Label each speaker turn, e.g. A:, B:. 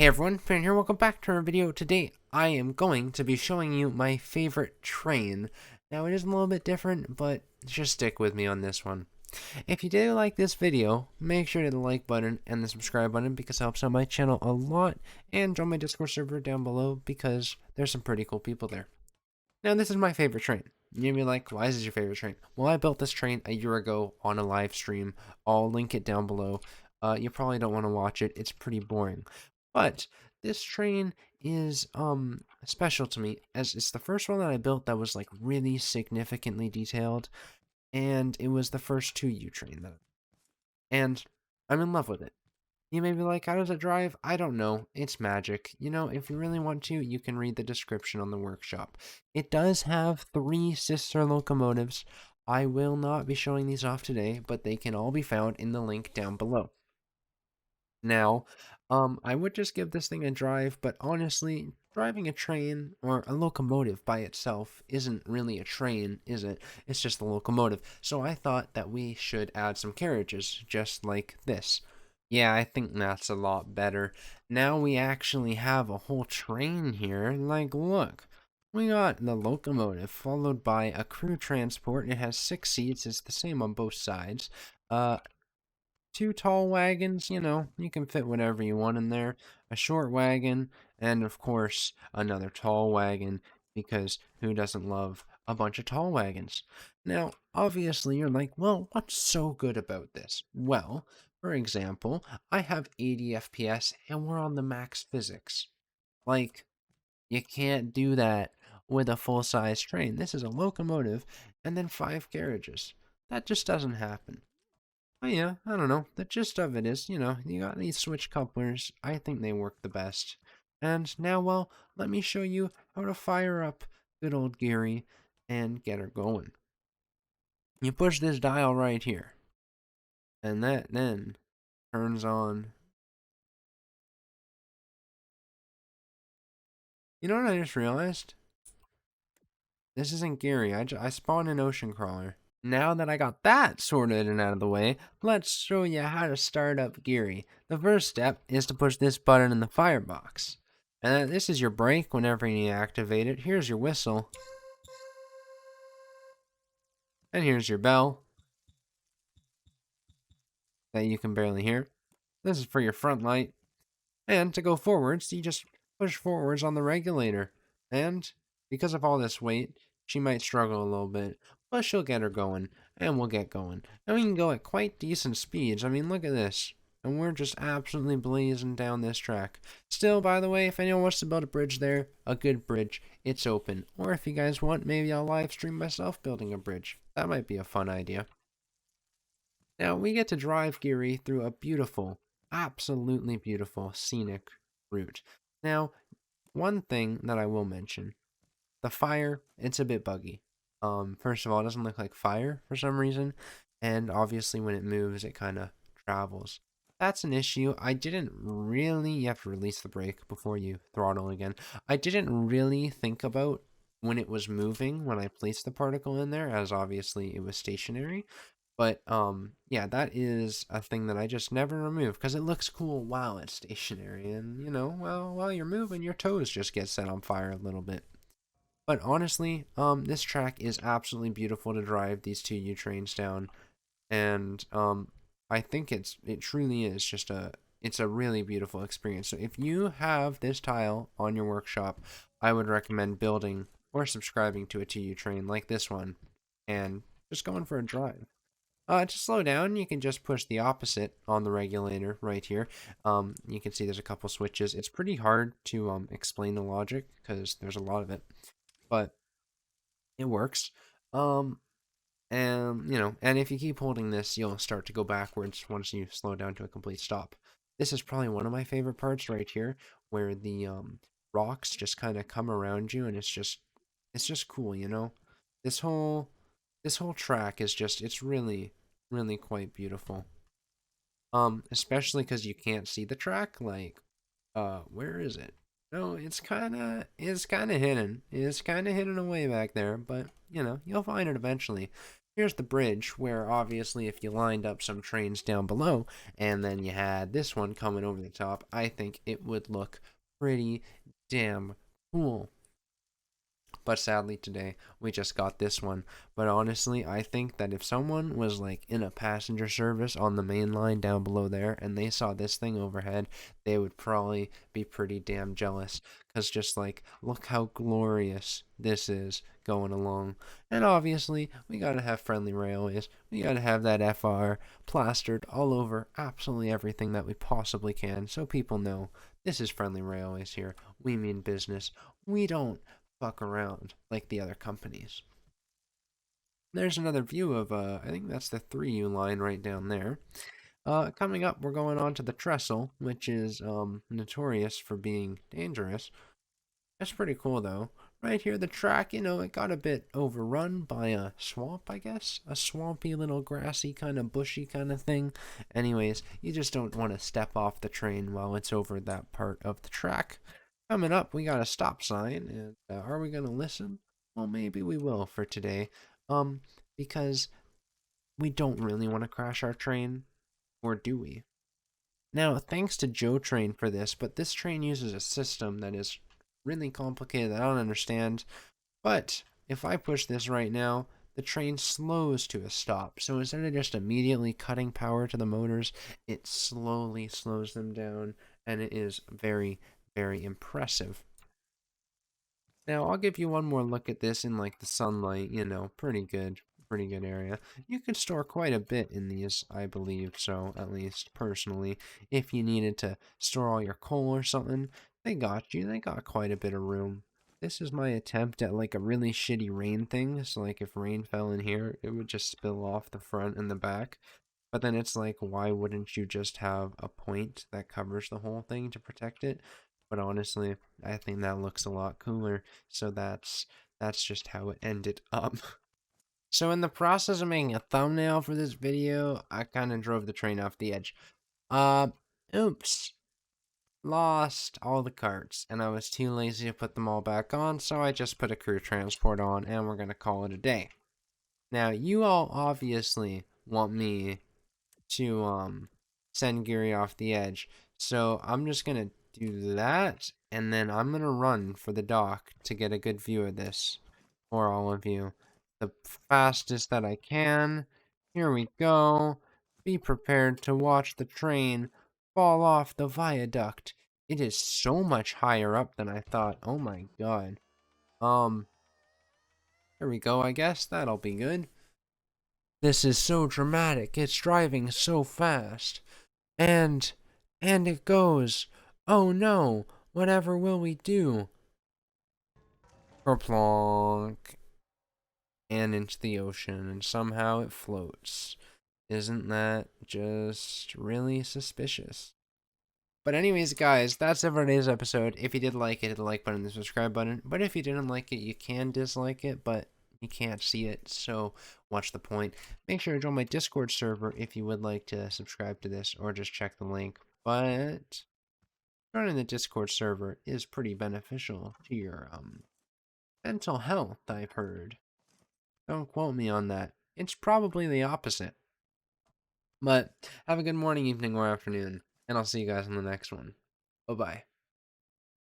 A: Hey everyone, Finn here, welcome back to our video. Today I am going to be showing you my favorite train. Now it is a little bit different, but just stick with me on this one. If you did like this video, make sure to hit the like button and the subscribe button because it helps out my channel a lot, and join my Discord server down below because there's some pretty cool people there. Now this is my favorite train. You'll be like, why is this your favorite train? Well, I built this train a year ago on a live stream. I'll link it down below. You probably don't want to watch it. It's pretty boring. But this train is special to me as it's the first one that I built that was like really significantly detailed, and it was the first 2U train and I'm in love with it. You may be like, how does it drive? I don't know. It's magic. You know, if you really want to, you can read the description on the workshop. It does have 3 sister locomotives. I will not be showing these off today, but they can all be found in the link down below. Now, I would just give this thing a drive, but honestly, driving a train or a locomotive by itself isn't really a train, is it? It's just a locomotive. So I thought that we should add some carriages, just like this. Yeah, I think that's a lot better. Now we actually have a whole train here. Like, look. We got the locomotive, followed by a crew transport. It has 6 seats. It's the same on both sides. 2 tall wagons, you can fit whatever you want in there. A short wagon, and of course, another tall wagon, because who doesn't love a bunch of tall wagons? Now, obviously, you're like, well, what's so good about this? Well, for example, I have 80 FPS and we're on the max physics. Like, you can't do that with a full-size train. This is a locomotive and then 5 carriages. That just doesn't happen. Oh yeah, I don't know. The gist of it is, you got these switch couplers. I think they work the best. And now, well, let me show you how to fire up good old Geary and get her going. You push this dial right here, and that then turns on. You know what I just realized? This isn't Geary. I spawned an ocean crawler. Now that I got that sorted and out of the way, let's show you how to start up Geary. The first step is to push this button in the firebox. And this is your brake whenever you activate it. Here's your whistle. And here's your bell that you can barely hear. This is for your front light. And to go forwards, you just push forwards on the regulator. And because of all this weight, she might struggle a little bit, but she'll get her going, and we'll get going. And we can go at quite decent speeds. I mean, look at this. And we're just absolutely blazing down this track. Still, by the way, if anyone wants to build a bridge there, a good bridge, it's open. Or if you guys want, maybe I'll live stream myself building a bridge. That might be a fun idea. Now, we get to drive Geary through a beautiful, absolutely beautiful, scenic route. Now, one thing that I will mention, the fire, it's a bit buggy. First of all, it doesn't look like fire for some reason, and obviously when it moves, it kind of travels. That's an issue. You have to release the brake before you throttle again. I didn't really think about when it was moving when I placed the particle in there, as obviously it was stationary. But yeah, that is a thing that I just never remove because it looks cool while it's stationary, and well, while you're moving, your toes just get set on fire a little bit. But honestly, this track is absolutely beautiful to drive these 2U trains down, and I think it truly is it's a really beautiful experience. So if you have this tile on your workshop, I would recommend building or subscribing to a 2U train like this one, and just going for a drive. To slow down, you can just push the opposite on the regulator right here. You can see there's a couple switches. It's pretty hard to explain the logic because there's a lot of it, but it works. And if you keep holding this, you'll start to go backwards once you slow down to a complete stop. This is probably one of my favorite parts right here, where the rocks just kind of come around you, and it's just cool, This whole track is it's really quite beautiful. Especially because you can't see the track. Like, where is it? No, it's kind of hidden. It's kind of hidden away back there, but you'll find it eventually. Here's the bridge where obviously if you lined up some trains down below and then you had this one coming over the top, I think it would look pretty damn cool. But sadly today we just got this one. But honestly, I think that if someone was like in a passenger service on the main line down below there and they saw this thing overhead, they would probably be pretty damn jealous. Because just like, look how glorious this is going along. And obviously, we gotta have friendly railways. We gotta have that FR plastered all over absolutely everything that we possibly can so people know this is friendly railways here. We mean business. We don't fuck around like the other companies. There's another view of, I think that's the 3U line right down there. Coming up, we're going on to the Trestle, which is notorious for being dangerous. That's pretty cool, though. Right here, the track, it got a bit overrun by a swamp, I guess. A swampy little grassy kind of bushy kind of thing. Anyways, you just don't want to step off the train while it's over that part of the track. Coming up, we got a stop sign, and are we going to listen? Well, maybe we will for today. Um, because we don't really want to crash our train, or do we? Now, thanks to Joe Train for this, but this train uses a system that is really complicated that I don't understand. But if I push this right now, the train slows to a stop. So instead of just immediately cutting power to the motors, it slowly slows them down, and it is very, very impressive. Now, I'll give you one more look at this in like the sunlight, pretty good area. You could store quite a bit in these, I believe, so at least personally. If you needed to store all your coal or something, they got you. They got quite a bit of room. This is my attempt at like a really shitty rain thing. So like if rain fell in here, it would just spill off the front and the back. But then it's like, why wouldn't you just have a point that covers the whole thing to protect it? But honestly, I think that looks a lot cooler. So that's just how it ended up. So in the process of making a thumbnail for this video, I kind of drove the train off the edge. Uh, oops. Lost all the carts, and I was too lazy to put them all back on, so I just put a crew transport on, and we're gonna call it a day. Now, you all obviously want me to send Geary off the edge. So I'm just gonna do that, and then I'm gonna run for the dock to get a good view of this for all of you. The fastest that I can. Here we go. Be prepared to watch the train fall off the viaduct. It is so much higher up than I thought. Oh my god. Here we go, I guess. That'll be good. This is so dramatic. It's driving so fast. And it goes. Oh no, whatever will we do? Kerplonk. And into the ocean, and somehow it floats. Isn't that just really suspicious? But anyways, guys, that's it for today's episode. If you did like it, hit the like button and the subscribe button. But if you didn't like it, you can dislike it, but you can't see it, so watch the point. Make sure to join my Discord server if you would like to subscribe to this, or just check the link. But joining the Discord server is pretty beneficial to your mental health, I've heard. Don't quote me on that. It's probably the opposite. But have a good morning, evening, or afternoon, and I'll see you guys in the next one. Bye-bye.